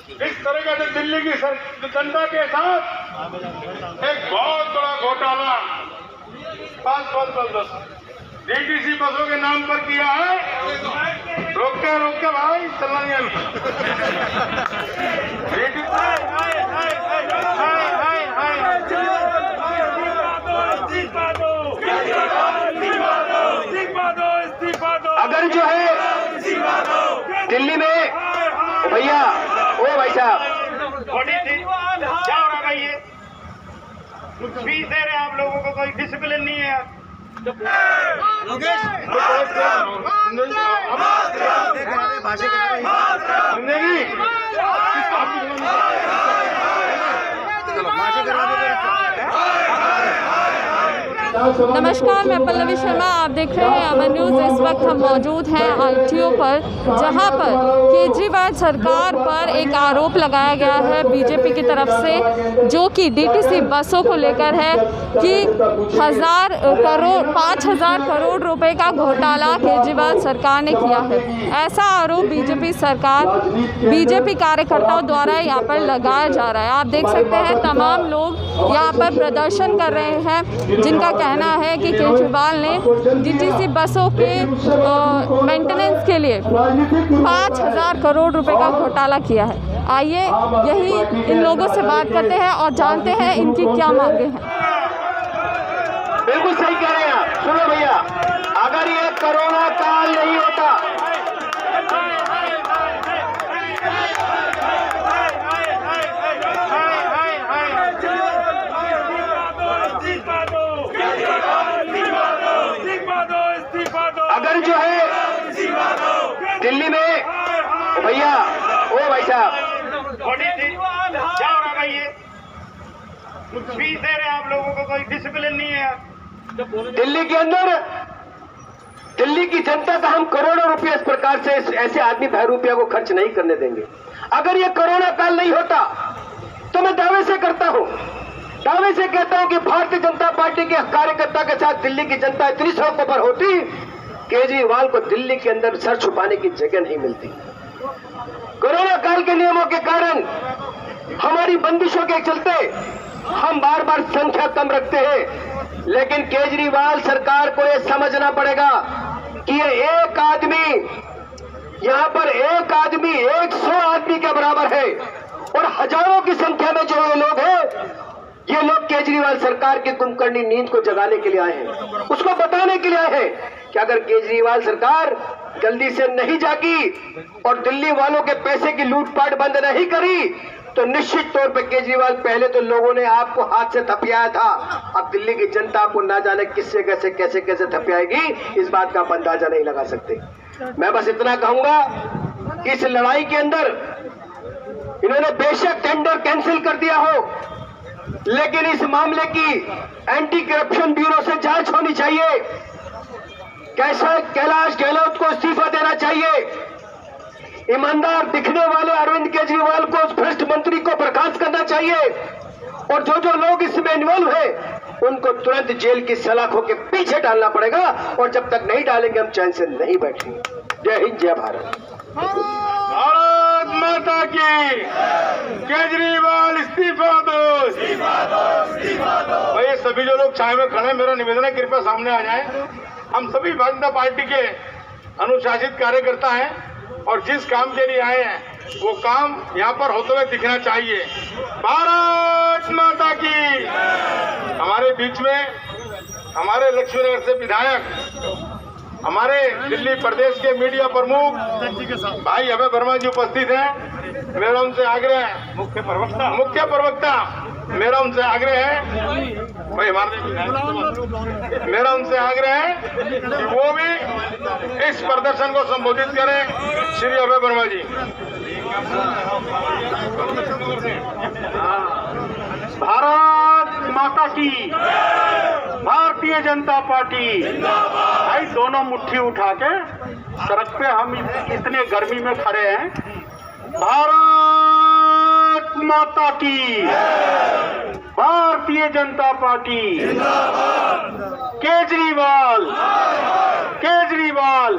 इस तरीके से दिल्ली की जनता के साथ एक बहुत बड़ा घोटाला बस डीटीसी बसों के नाम पर किया है। रोक के भाई चलना नहीं अगर जो है दिल्ली में भैया ओ भाई साहब क्या हो रहा भाई, ये फीस दे रहे हैं आप लोगों को, कोई डिसिप्लिन नहीं है। नमस्कार, मैं पल्लवी शर्मा, आप देख रहे हैं अमर न्यूज़। इस वक्त हम मौजूद हैं आईटीओ पर, जहां पर केजरीवाल सरकार पर एक आरोप लगाया गया है बीजेपी की तरफ से, जो कि डीटीसी बसों को लेकर है कि 5,000 करोड़ रुपए का घोटाला केजरीवाल सरकार ने किया है। ऐसा आरोप बीजेपी कार्यकर्ताओं द्वारा यहाँ पर लगाया जा रहा है। आप देख सकते हैं तमाम लोग यहाँ पर प्रदर्शन कर रहे हैं, जिनका कहना है कि केजरीवाल ने डीटीसी बसों के मेंटेनेंस के लिए 5,000 करोड़ रुपए का घोटाला किया है। आइए यही इन लोगों से बात करते हैं और जानते हैं इनकी क्या मांगे हैं। बिल्कुल सही कह रहे हैं आप। सुनो भैया, अगर ये कोरोना काल नहीं होता अगर जो है दिल्ली में भैया ओ भाई साहब क्या हो रहा भाई, ये फीस दे रहे हैं आप लोगों को, कोई डिसिप्लिन नहीं है। दिल्ली के अंदर दिल्ली की जनता का हम करोड़ों रुपए इस प्रकार से ऐसे आदमी भाई रुपया को खर्च नहीं करने देंगे। अगर ये कोरोना काल नहीं होता तो मैं दावे से कहता हूं कि भारतीय जनता पार्टी के कार्यकर्ता के साथ दिल्ली की जनता इतनी सड़कों पर होती, केजरीवाल को दिल्ली के अंदर सर छुपाने की जगह नहीं मिलती। कोरोना काल के नियमों के कारण, हमारी बंदिशों के चलते हम बार बार संख्या कम रखते हैं, लेकिन केजरीवाल सरकार को यह समझना पड़ेगा कि ये एक आदमी, यहाँ पर एक आदमी 100 आदमी के बराबर है, और हजारों की संख्या में जो ये लोग हैं, ये लोग केजरीवाल सरकार की कुंभकर्णी नींद को जगाने के लिए आए हैं, उसको बताने के लिए आए हैं कि अगर केजरीवाल सरकार जल्दी से नहीं जागी और दिल्ली वालों के पैसे की लूटपाट बंद नहीं करी, तो निश्चित तौर पर केजरीवाल, पहले तो लोगों ने आपको हाथ से थपियाया था, अब दिल्ली की जनता आपको ना जाने किससे कैसे थपियाएगी, इस बात का आप अंदाजा नहीं लगा सकते। मैं बस इतना कहूंगा कि इस लड़ाई के अंदर इन्होंने बेशक टेंडर कैंसिल कर दिया हो, लेकिन इस मामले की एंटी करप्शन ब्यूरो से जांच होनी चाहिए। कैलाश गहलोत को इस्तीफा देना चाहिए। ईमानदार दिखने वाले अरविंद केजरीवाल को, उस भ्रष्ट मंत्री को बर्खास्त करना चाहिए, और जो लोग इसमें इन्वॉल्व है उनको तुरंत जेल की सलाखों के पीछे डालना पड़ेगा, और जब तक नहीं डालेंगे हम चैन से नहीं बैठेंगे। जय हिंद, जय भारत। भारत माता की। केजरीवाल इस्तीफा दो। भाई सभी जो लोग चाय में खड़े हैं, मेरा निवेदन है कृपया सामने आ जाएं। हम सभी भारतीय जनता पार्टी के अनुशासित कार्यकर्ता हैं, और जिस काम के लिए आए हैं वो काम यहाँ पर होते हुए दिखना चाहिए। भारत माता की। हमारे बीच में हमारे लक्ष्मीनगर से विधायक, हमारे दिल्ली प्रदेश के मीडिया प्रमुख भाई अभय वर्मा जी उपस्थित हैं। मेरा उनसे आग्रह है, मुख्य प्रवक्ता मेरा उनसे आग्रह है भाई, मेरा उनसे आग्रह है कि वो भी इस प्रदर्शन को संबोधित करें। श्री अभय वर्मा जी। भारत माता की। भारतीय जनता पार्टी। भाई दोनों मुट्ठी उठा के सड़क पे हम इतने गर्मी में खड़े हैं। भारत माता की। भारतीय जनता पार्टी। केजरीवाल, केजरीवाल,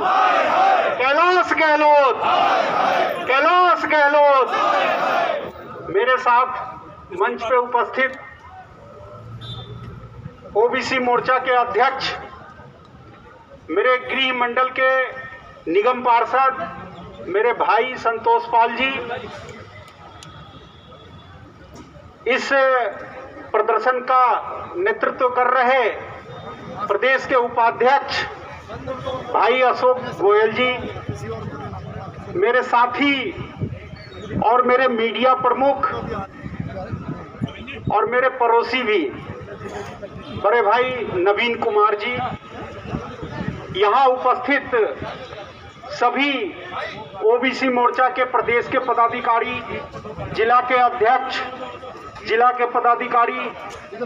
कैलाश गहलोत, कैलाश गहलोत। मेरे साथ मंच पे उपस्थित ओबीसी मोर्चा के अध्यक्ष, मेरे गृह मंडल के निगम पार्षद, मेरे भाई संतोष पाल जी, इस प्रदर्शन का नेतृत्व कर रहे प्रदेश के उपाध्यक्ष भाई अशोक गोयल जी, मेरे साथी और मेरे मीडिया प्रमुख और मेरे पड़ोसी भी बड़े भाई नवीन कुमार जी, यहाँ उपस्थित सभी ओबीसी मोर्चा के प्रदेश के पदाधिकारी, जिला के अध्यक्ष, जिला के पदाधिकारी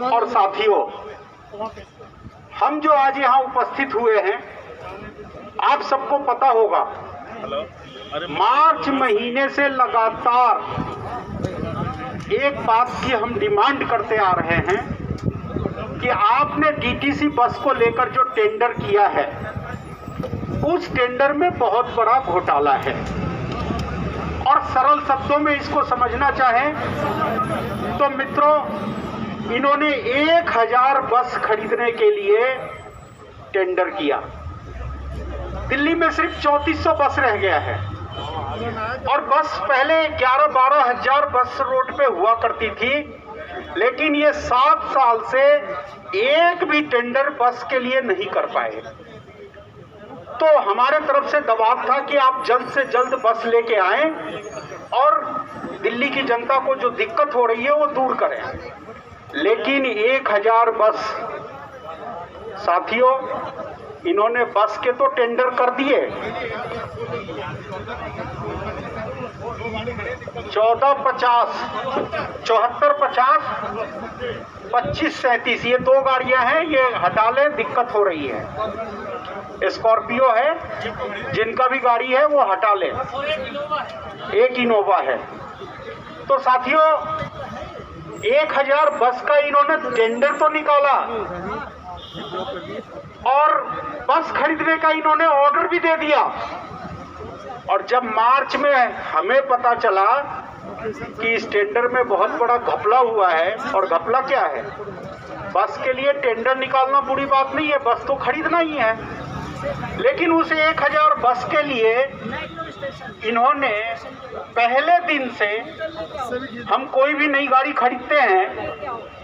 और साथियों, हम जो आज यहाँ उपस्थित हुए हैं, आप सबको पता होगा मार्च महीने से लगातार एक बात की हम डिमांड करते आ रहे हैं कि आपने डीटीसी बस को लेकर जो टेंडर किया है, उस टेंडर में बहुत बड़ा घोटाला है। और सरल शब्दों में इसको समझना चाहें तो मित्रों, इन्होंने 1000 बस खरीदने के लिए टेंडर किया। दिल्ली में सिर्फ 3400 बस रह गया है और बस पहले 11-12 हजार बस रोड पे हुआ करती थी, लेकिन ये 7 साल से एक भी टेंडर बस के लिए नहीं कर पाए। तो हमारे तरफ से दबाव था कि आप जल्द से जल्द बस लेके आएं और दिल्ली की जनता को जो दिक्कत हो रही है वो दूर करें। लेकिन 1000 बस, साथियों, इन्होंने बस के तो टेंडर कर दिए, 1450, 7450, 2537, ये 2 गाड़ियां हैं, ये हटा ले, दिक्कत हो रही है। स्कॉर्पियो है, जिनका भी गाड़ी है वो हटा ले, एक इनोवा है। तो साथियों, 1000 बस का इन्होंने टेंडर तो निकाला और बस खरीदने का इन्होंने ऑर्डर भी दे दिया। और जब मार्च में हमें पता चला कि इस टेंडर में बहुत बड़ा घपला हुआ है, और घपला क्या है, बस के लिए टेंडर निकालना बुरी बात नहीं है, बस तो खरीदना ही है, लेकिन उस 1000 बस के लिए इन्होंने पहले दिन से, हम कोई भी नई गाड़ी खरीदते हैं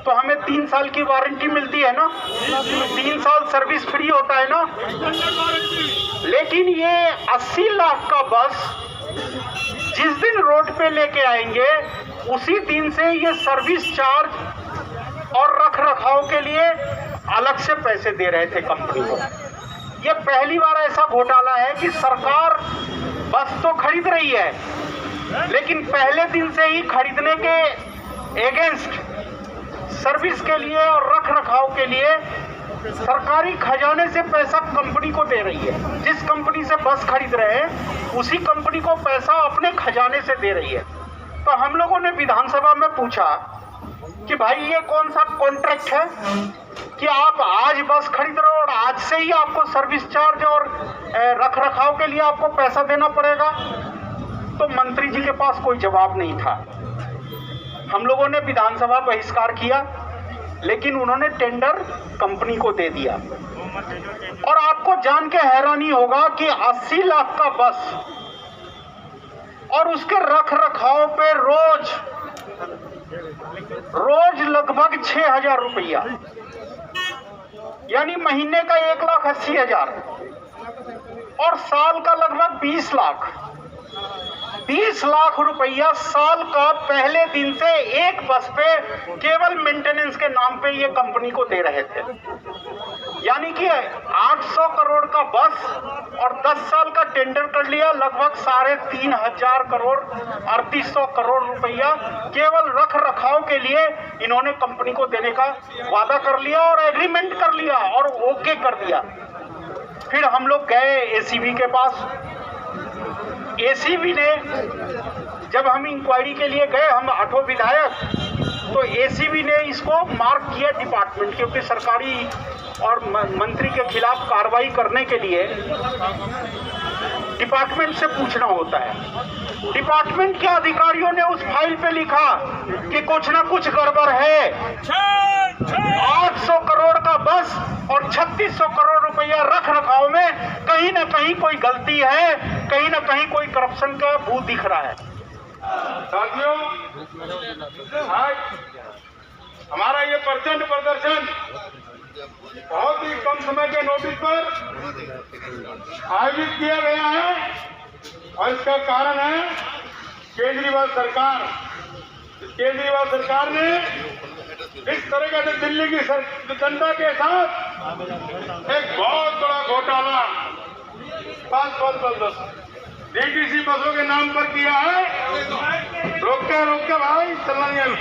तो हमें 3 साल की वारंटी मिलती है ना, 3 साल सर्विस फ्री होता है ना, लेकिन ये 80 लाख का बस जिस दिन रोड पे लेके आएंगे, उसी दिन से ये सर्विस चार्ज और रख रखाव के लिए अलग से पैसे दे रहे थे कंपनी को। ये पहली बार ऐसा घोटाला है कि सरकार बस तो खरीद रही है, लेकिन पहले दिन से ही खरीदने के एगेंस्ट सर्विस के लिए और रख रखाव के लिए सरकारी खजाने से पैसा कंपनी को दे रही है। जिस कंपनी से बस खरीद रहे हैं, उसी कंपनी को पैसा अपने खजाने से दे रही है। तो हम लोगों ने विधानसभा में पूछा कि भाई ये कौन सा कॉन्ट्रैक्ट है कि आप आज बस खरीद रहे हो और आज से ही आपको सर्विस चार्ज और रख रखाव के लिए आपको पैसा देना पड़ेगा। तो मंत्री जी के पास कोई जवाब नहीं था। हम लोगों ने विधानसभा बहिष्कार किया, लेकिन उन्होंने टेंडर कंपनी को दे दिया। और आपको जान के हैरानी होगा कि 80 लाख का बस और उसके रख रखाव पे रोज लगभग 6000 रुपया, यानी महीने का 1,80,000 और साल का लगभग 20 लाख। 20 लाख रुपया साल का पहले दिन से एक बस पे केवल मेंटेनेंस के नाम पे ये कंपनी को दे रहे थे। यानी कि 800 करोड़ का बस और 10 साल का टेंडर कर लिया, लगभग 3,500 करोड़, 3,800 करोड़ रुपया केवल रख रखाव के लिए इन्होंने कंपनी को देने का वादा कर लिया और एग्रीमेंट कर लिया और ओके कर दिया। फिर हम लोग गए एसीबी के पास। एसीबी ने, जब हम इंक्वायरी के लिए गए, हम 8 विधायक, तो एसीबी ने इसको मार्क किया डिपार्टमेंट, क्योंकि सरकारी और मंत्री के खिलाफ कार्रवाई करने के लिए डिपार्टमेंट से पूछना होता है। डिपार्टमेंट के अधिकारियों ने उस फाइल पे ने लिखा कि कुछ ना कुछ गड़बड़ है। 800 करोड़ का बस और 3600 करोड़ रुपया रख रखाव में कहीं ना कहीं कोई गलती है, कहीं ना कहीं कोई करप्शन का भूत दिख रहा है। साथियों, आज हमारा ये प्रचंड प्रदर्शन बहुत ही कम समय के नोटिस पर आयोजित किया गया है और इसका कारण है केजरीवाल सरकार। केजरीवाल सरकार ने इस तरह से दिल्ली की जनता के साथ एक बहुत बड़ा घोटाला 5 डीटीसी बसों के नाम पर किया है। रोक के भाई चलना नहीं।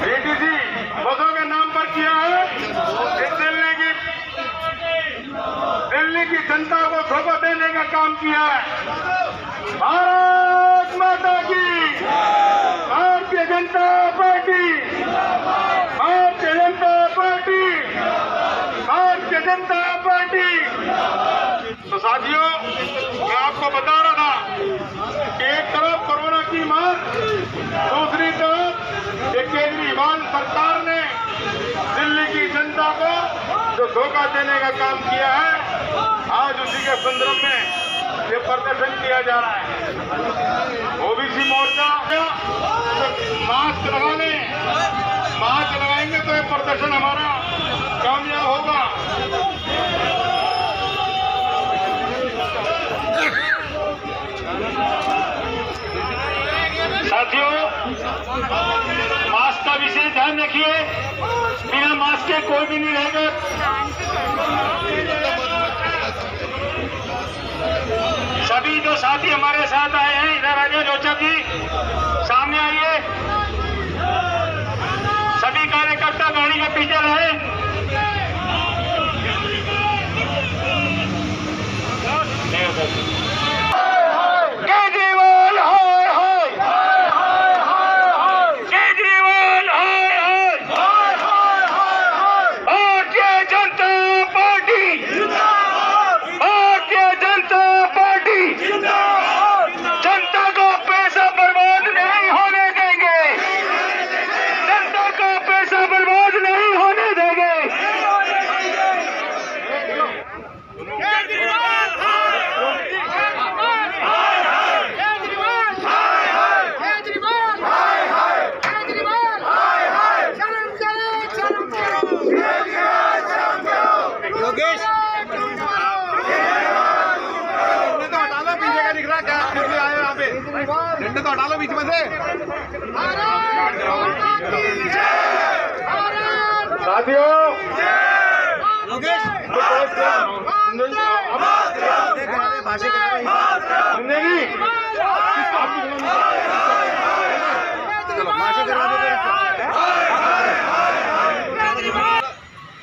डीटीसी बसों के नाम पर किया है। दिल्ली की जनता को धोखा देने का काम किया है। भारत माता की, Bharatiya Janata party, Bharatiya Janata party, Bharatiya Janata party. तो साथियों, मैं आपको बता रहा था कि एक तरफ कोरोना की मार, दूसरी तरफ एक केजरीवाल सरकार ने दिल्ली की जनता को जो धोखा देने का काम किया है, आज उसी के संदर्भ में ये प्रदर्शन किया जा रहा है। ओबीसी मोर्चा मास्क लगा लें, मास्क लगाएंगे तो ये प्रदर्शन हमारा कामयाब होगा। साथियों, मास्क का विशेष ध्यान रखिए। बिना मास्क के कोई भी नहीं रहेगा। सभी जो साथी हमारे साथ आए हैं, इधर आ जाए। लोचक जी सामने आइए। सभी कार्यकर्ता गाड़ी के पीछे रहे। केजरीवाल हाय हाय, केजरीवाल हाय हाय, भारतीय जनता पार्टी, भारतीय जनता पार्टी। जनता को पैसा बर्बाद नहीं होने देंगे, जनता को पैसा बर्बाद नहीं होने देंगे। झंडे तो हटा लो बीच में से। साथियों,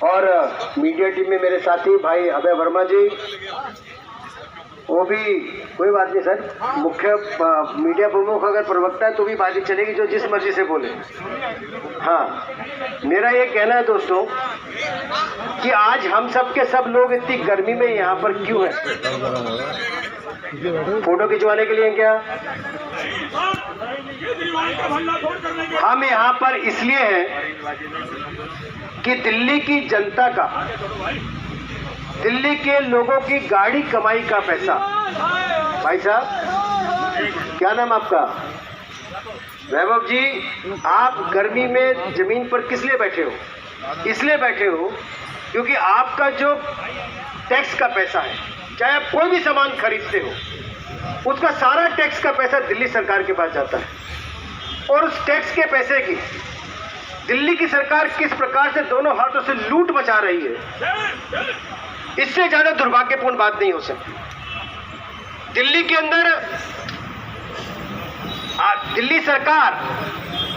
और मीडिया टीम में मेरे साथी भाई अभय वर्मा जी, वो भी कोई बात नहीं सर, मुख्य मीडिया प्रमुख अगर प्रवक्ता है तो भी बातचीत चलेगी, जो जिस मर्जी से बोले। हाँ, मेरा ये कहना है दोस्तों कि आज हम सब के सब लोग इतनी गर्मी में यहाँ पर क्यों हैं? फोटो खिंचवाने के लिए क्या? हम यहाँ पर इसलिए हैं कि दिल्ली की जनता का, दिल्ली के लोगों की गाड़ी कमाई का पैसा। भाई साहब, क्या नाम आपका? वैभव जी, आप गर्मी में जमीन पर किस लिए बैठे हो? इसलिए बैठे हो क्योंकि आपका जो टैक्स का पैसा है, चाहे आप कोई भी सामान खरीदते हो, उसका सारा टैक्स का पैसा दिल्ली सरकार के पास जाता है। और उस टैक्स के पैसे की दिल्ली की सरकार किस प्रकार से दोनों हाथों से लूट मचा रही है, इससे ज्यादा दुर्भाग्यपूर्ण बात नहीं हो सकती। दिल्ली के अंदर दिल्ली सरकार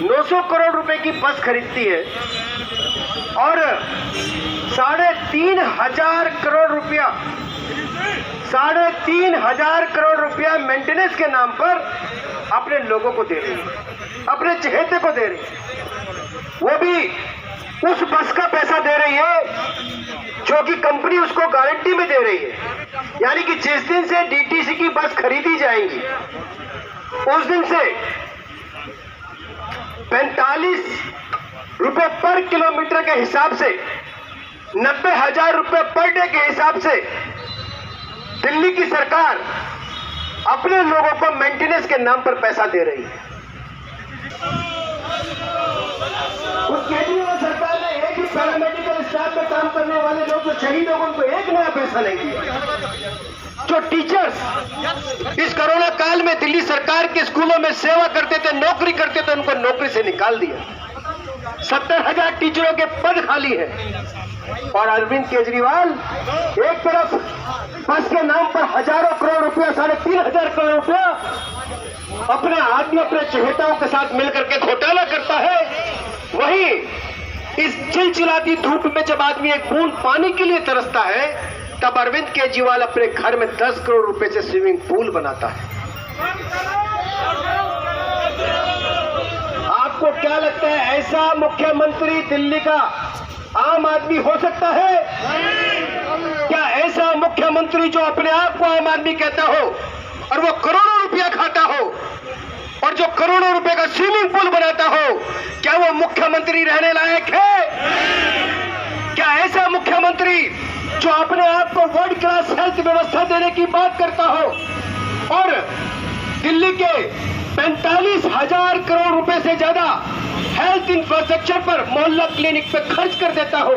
900 करोड़ रुपए की बस खरीदती है और 3,500 करोड़ रुपया 3,500 करोड़ रुपया मेंटेनेंस के नाम पर अपने लोगों को दे रही है, अपने चहेते को दे रही है। वो भी उस बस का पैसा दे रही है जो कि कंपनी उसको गारंटी में दे रही है। यानी कि जिस दिन से डीटीसी की बस खरीदी जाएंगी उस दिन से 45 रुपए पर किलोमीटर के हिसाब से 90,000 रुपए पर डे के हिसाब से दिल्ली की सरकार अपने लोगों को मेंटेनेंस के नाम पर पैसा दे रही है। उस केजरीवाल सरकार ने एक ही पैरामेडिकल स्टाफ में काम करने वाले लोग जो शहीद हो उनको एक नया पैसा नहीं दिया। जो टीचर्स इस कोरोना काल में दिल्ली सरकार के स्कूलों में सेवा करते थे, नौकरी करते थे, उनको नौकरी से निकाल दिया। 70,000 टीचरों के पद खाली हैं। और अरविंद केजरीवाल एक तरफ बस के नाम पर हजारों करोड़ रुपया, 3,500 करोड़ रुपया अपने आदमी, अपने चहेताओं के साथ मिलकर के घोटाला करता है। वहीं इस चिलचिलाती धूप में जब आदमी एक बूंद पानी के लिए तरसता है, तब अरविंद केजरीवाल अपने घर में 10 करोड़ रुपए से स्विमिंग पूल बनाता है। आपको क्या लगता है, ऐसा मुख्यमंत्री दिल्ली का आम आदमी हो सकता है? क्या ऐसा मुख्यमंत्री जो अपने आप को आम आदमी कहता हो और वो करोड़ों रुपया खाता हो और जो करोड़ों रुपए का स्विमिंग पूल बनाता हो, क्या वो मुख्यमंत्री रहने लायक है? क्या ऐसा मुख्यमंत्री जो अपने आप को वर्ल्ड क्लास हेल्थ व्यवस्था देने की बात करता हो और दिल्ली के 45,000 करोड़ रुपए से ज्यादा हेल्थ इंफ्रास्ट्रक्चर पर मोहल्ला क्लिनिक पे खर्च कर देता हो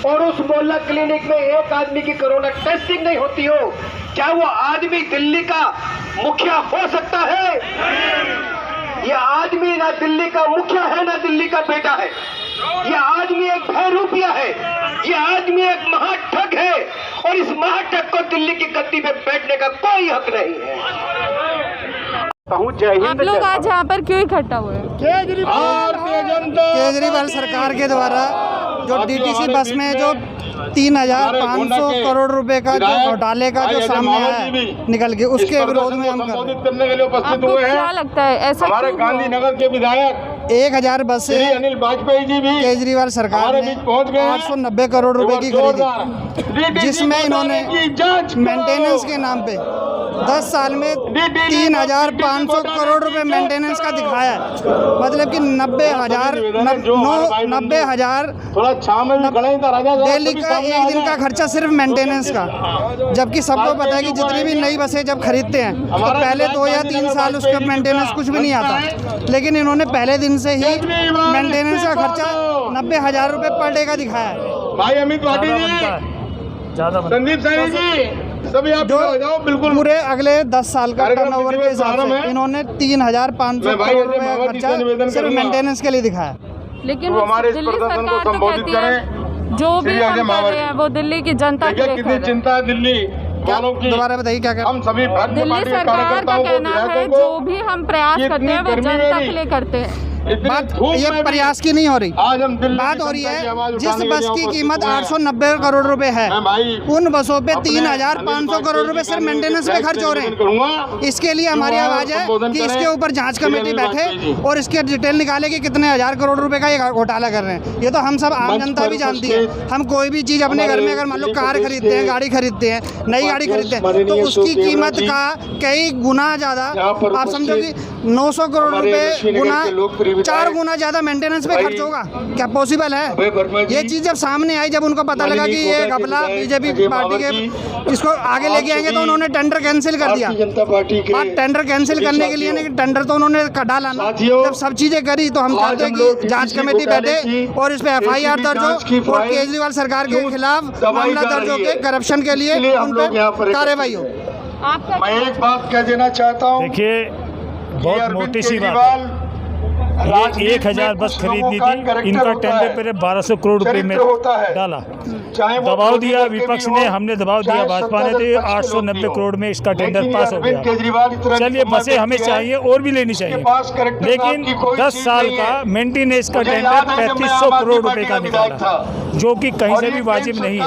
और उस मोहल्ला क्लिनिक में एक आदमी की कोरोना टेस्टिंग नहीं होती हो, क्या वो आदमी दिल्ली का मुखिया हो सकता है? यह आदमी ना दिल्ली का मुखिया है, ना दिल्ली का बेटा है। यह आदमी एक भयरूपिया है, यह आदमी एक महाठग है और इस महाठग को दिल्ली की गद्दी पे बैठने का कोई हक नहीं है। आप लोग आज यहाँ पर क्यों इकट्ठा हुए? केजरीवाल सरकार के द्वारा जो डीटीसी बस में जो 3,500 करोड़ रुपए का जो घोटाले का जो सामने आया निकल के, उसके विरोध में हम करने के लिए उपस्थित हुए हैं। क्या लगता है ऐसा हमारे गांधीनगर के विधायक 1,000 बसें अनिल वाजपेयी जी भी केजरीवाल सरकार ने पहुंच गए 890 करोड़ रुपए की खरीदी, जिसमें इन्होंने मेंटेनेंस के नाम पे 10 साल में 3,500 करोड़ रुपए मेंटेनेंस का दिखाया है। मतलब कि 90,000 डेली का एक दिन का खर्चा सिर्फ मेंटेनेंस का। जबकि सबको पता है कि जितनी भी नई बसें जब खरीदते हैं तो पहले 2 या 3 साल उसका मेंटेनेंस कुछ भी नहीं आता, लेकिन इन्होंने पहले दिन से ही मेंटेनेंस का खर्चा 90,000 रुपए पर डे का दिखाया है। भाई अमित पाटिल जी, संदीप सैनी जी, सभी आप जो जाओ बिल्कुल पूरे अगले 10 साल का टर्नओवर के हिसाब से इन्होंने 3,500 करोड़ रुपए का खर्चा सिर्फ मेंटेनेंस के लिए दिखाया। लेकिन वो हमारे इस दिल्ली प्रदर्शन को सरकार तो संबोधित कहती है जो भी श्री अजय हम कर मावर रहे हैं वो दिल्ली की जनता के लिए कर कितनी रहे हैं। चिंता है दिल्ली वालों की। दोबारा बताइए क्या हम सभी भारतीय दिल्ली पार्टी के सरकार का कार्यकर्ताओं को, कहना है विधायकों जो को भी हम प्रयास इतनी करते हैं वो गर्मी में जनता भी के लिए करते हैं। इतनी बात धूप ये में भी प्रयास की नहीं हो रही, आज हम दिल्ली बात की हो रही जनता की है आवाज जिस उठाने के बस लिए की उपस्थित कीमत हुए हैं। 890 करोड़ रुपए है, मैं भाई उन बसों पे अपने 3,500 करोड़ रुपए सिर्फ मेंटेनेंस पे खर्च हो रहे हैं। इसके लिए हमारी आवाज है कि इसके ऊपर जांच कमेटी बैठे और इसके डिटेल निकाले कि कितने हजार करोड़ रुपए का ये घोटाला कर रहे हैं। ये तो हम सब आम जनता भी जानती है। हम कोई भी चीज अपने घर में अगर मान लो कार खरीदते हैं, गाड़ी खरीदते हैं, नई गाड़ी खरीदते हैं, तो उसकी कीमत का कई गुना ज्यादा, आप समझो कि 900 करोड़ रुपए गुना 4 गुना ज्यादा मेंटेनेंस पे खर्च होगा। क्या पॉसिबल है? ये चीज जब सामने आई, जब उनको पता लगा कि ये घपला बीजेपी पार्टी के इसको आगे लेके आएंगे, तो उन्होंने टेंडर कैंसिल कर दिया। और टेंडर कैंसिल करने के लिए नहीं, टेंडर तो उन्होंने डाला ना। जब सब चीजें करी तो हम चाहते हैं कि जांच कमेटी बैठे और इस पे FIR दर्ज हो और केजरीवाल सरकार के खिलाफ मामला दर्ज हो के करप्शन के लिए उन पर कार्रवाई हो। आपका मैं एक बात कह देना चाहता हूँ। देखिए, बहुत मोटी सी बात है। ये 1,000 बस खरीदनी थी, इनका टेंडर पहले 1,200 करोड़ रुपए में डाला, दबाव दिया विपक्ष ने, हमने दबाव दिया भाजपा ने, तो ये 890 करोड़ में इसका टेंडर पास हो गया। चलिए, बसें हमें चाहिए और भी लेनी चाहिए, लेकिन 10 साल का मेंटेनेंस का टेंडर 3,500 करोड़ रुपए का निकाला, जो कि कहीं से भी वाजिब नहीं है।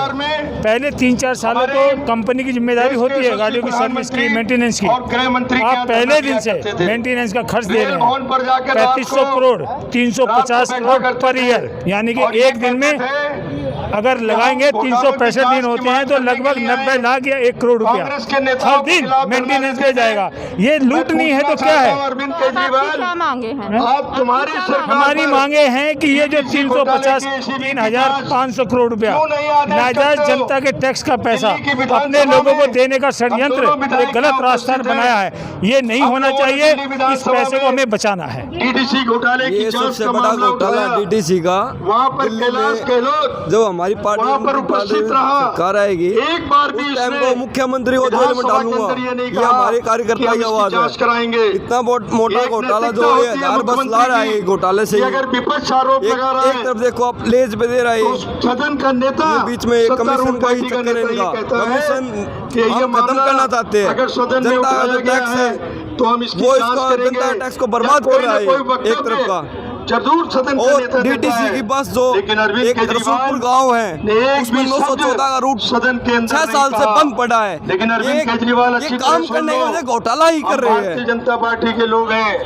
पहले 3-4 सालों तो कंपनी की जिम्मेदारी होती है गाड़ियों की सर्विस की, मेंटेनेंस की। आप पहले दिन से मेंटेनेंस का खर्च दे रहे हैं 3,500 करोड़, 350 करोड़ पर ईयर, यानी कि एक दिन में अगर लगाएंगे 365 दिन होते हैं तो लगभग 90 लाख या 1 करोड़ रुपया हर दिन मेंटेनेंस पे जाएगा। ये लूट नहीं है तो क्या है? अरविंद आपकी केजरीवाल, क्या मांगे हैं? आप तुम्हारी सरकार हमारी पर मांगे हैं कि ये जो 353,500 करोड़ रुपया नाजायज जनता के टैक्स का पैसा अपने लोगों को देने का षड्यंत्र एक गलत रास्ता बनाया है, ये नहीं होना चाहिए। इस पैसे को हमें बचाना है। डीडीसी घोटाले की ये जांच सबसे का बड़ा मामला घोटाला उठाया। डीडीसी का। वहाँ पर दिल्ली कैलाश में गहलोत जब हमारी पार्टी वहाँ पर उपस्थित रहा, सरकार आएगी एक बार भी उस टाइम उसने को मुख्यमंत्री को जेल में विधानसभा के डालूंगा। अंदर ये नहीं ये कहा हमारे कि कार्यकर्ता हम की इसकी आवाज जांच है। कराएंगे। इतना मोटा एक घोटाला नैतिकता जो होती है 1000 बस मुख्यमंत्री ला रहा है की, घोटाले से कि ही। अगर विपक्ष आरोप लगा रहा एक है तरफ देखो आप लेज पे दे रहा तो है, उस सदन का नेता ये बीच में एक सत्तारूढ़ कमीशन का ही पार्टी चक्कर है नेता ये इनका। कहता है कमीशन कि ये हम खत्म मामला करना चाहते हैं। अगर सदन में जनता का उठाया जो गया टैक्स है तो हम इसकी वो जांच इसका करेंगे। जनता टैक्स को बर्बाद या कर रहा है कोई न कोई एक तरफ का। जरूर सदन का और नेता देता डीटीसी है। की बस जो लेकिन अरविंद एक केजरीवाल रसूलपुर गांव है ने एक उसमें भी 914 का रूट सदन के अंदर 6 नहीं साल से कहा। बंद पड़ा है। लेकिन अरविंद ये केजरीवाल अच्छी तरह काम सुन करने लो। के वजह घोटाला ही कर हम रहे भारतीय हैं। जनता पार्टी के लोग हैं,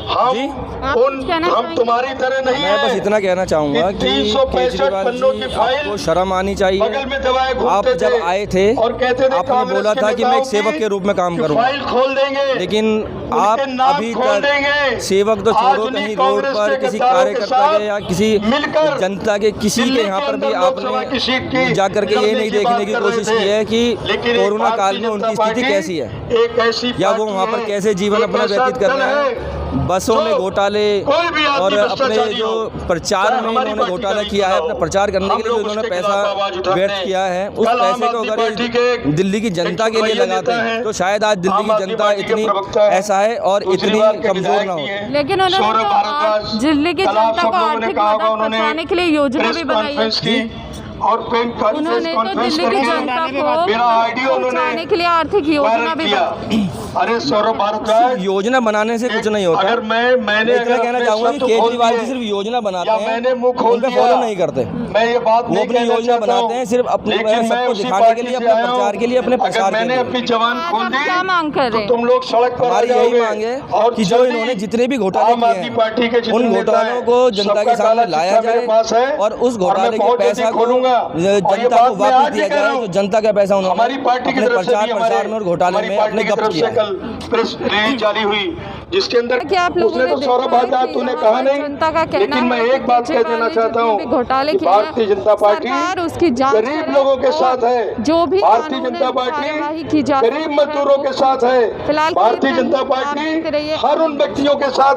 आप हम कुछ कहना हम चाहेंगे? तुम्हारी तरह नहीं मैं बस है इतना कहना चाहूंगा कि 365 केजरीवाल पन्नों की जी फाइल आपको शर्म आनी चाहिए। बगल में दबाए आप घूमते जब थे आए थे और कहते थे आपने कांग्रेस बोला के था कि मैं एक नेताओं सेवक की के रूप में काम कि करूंगा, फाइल खोल देंगे, लेकिन उनके आप नाम अभी खोल तक देंगे। सेवक तो आज छोड़ो, उन्हीं कहीं रोड कांग्रेस पर के किसी गद्दारों के कार्यकर्ता साथ के या किसी मिलकर जनता के किसी के दिल्ली यहाँ के पर भी अंदर लोकसभा की सीट आपने की जाकर के ये लड़ने नहीं की देखने बात की कर रहे कोशिश थे। की है कि लेकिन कोरोना एक काल में भारतीय उनकी जनता स्थिति पार्टी कैसी है एक ऐसी या वो पार्टी वहाँ पर है, कैसे जीवन एक अपना ऐसा व्यतीत कर दल रहे है, हैं। बसों में जो घोटाले कोई भी आदमी और अपने भ्रष्टाचारी जो हो, प्रचार चाहे में हमारी इन्होंने पार्टी घोटाला का किया है, ही अपने हो। प्रचार करने हम के लिए लोग जो इन्होंने उसके पैसा खिलाफ आवाज उठाते व्यर्थ हैं। किया है, उस कल आम पैसे को आदमी अगर पार्टी के दिल्ली की जनता के लिए एक लगाते नेता हैं है, तो शायद आज दिल्ली आम की आदमी जनता पार्टी के इतनी प्रवक्ता है, ऐसा है और दूसरी इतनी बात के कमजोर विधायक ना भी हो। है। लेकिन उन्होंने सौरभ तो भारद्वाज, दिल्ली की कल आप जनता सब को लोगों ने आर्थिक कहा होगा, मदद उन्होंने पहुंचाने के लिए योजना प्रेस भी बनाई है। कॉन्फ्रेंस की और उन्होंने तो दिल्ली की जनता को मेरा आइडिया पहुंचाने के लिए आर्थिक योजना भी बनाई। अरे सौरभ भारद्वाज, योजना बनाने से कुछ नहीं होता। अगर मैंने इतना कहना अपने चाहूंगा कि शब्द खोल केजरीवाल जी दिए सिर्फ योजना बनाते या हैं, मैंने मुंह खोल उन पे दिया, फॉलो नहीं करते। मैं ये बात वो नहीं अपनी कहना योजना चाहता बनाते हूं, हैं सिर्फ अपने लेकिन मैं सबको उसी दिखाने पार्टी के लिए, से अपने आया हूं। प्रचार के लिए, अपने अगर प्रसार के मैंने लिए। अपनी जवान आज खोल आप दी क्या मांग कर रहे तो हैं? तुम लोग सड़क पर आ हमारी यही जाओगे मांग है और कि जो जल्दी इन्होंने जितने भी घोटाले आम किए आदमी हैं, पार्टी के जितने उन नेता घोटालों हैं, को जनता सबका के सामने काला लाया चिट्ठा मेरे पास जाए है और उस मैं घोटाले के बहुत पैसा जल्दी को खोलूंगा। और ये जनता बात को मैं वापस आज दिया भी कह रहा जाए। हूं। जो जनता का पैसा उन्होंने हमारी पार्टी की अपने तरफ से भी प्रचार प्रसार में और घोटाले हमारी में पार्टी अपने की गप तरफ से किया है। कल प्रेस रिलीज जारी हुई जिसके अंदर कि आप लोगों उसने ने तो देखा सौरभ है भारद्वाज कि तूने यहाँ कहा पर नहीं, जनता का कहना लेकिन मैं है एक कि बात कह केजरीवाल देना ने चाहता जितने हूँ भी घोटाले कि किए हैं, भारतीय जनता पार्टी सरकार उसकी जांच गरीब करे लोगों के और साथ है, जो भी भारतीय कानूनी जनता कार्यवाही पार्टी की जा गरीब सकती है, मजदूरों के साथ है, फिलहाल भारतीय जनता आप पार्टी देखते रहिए। हर उन व्यक्तियों के साथ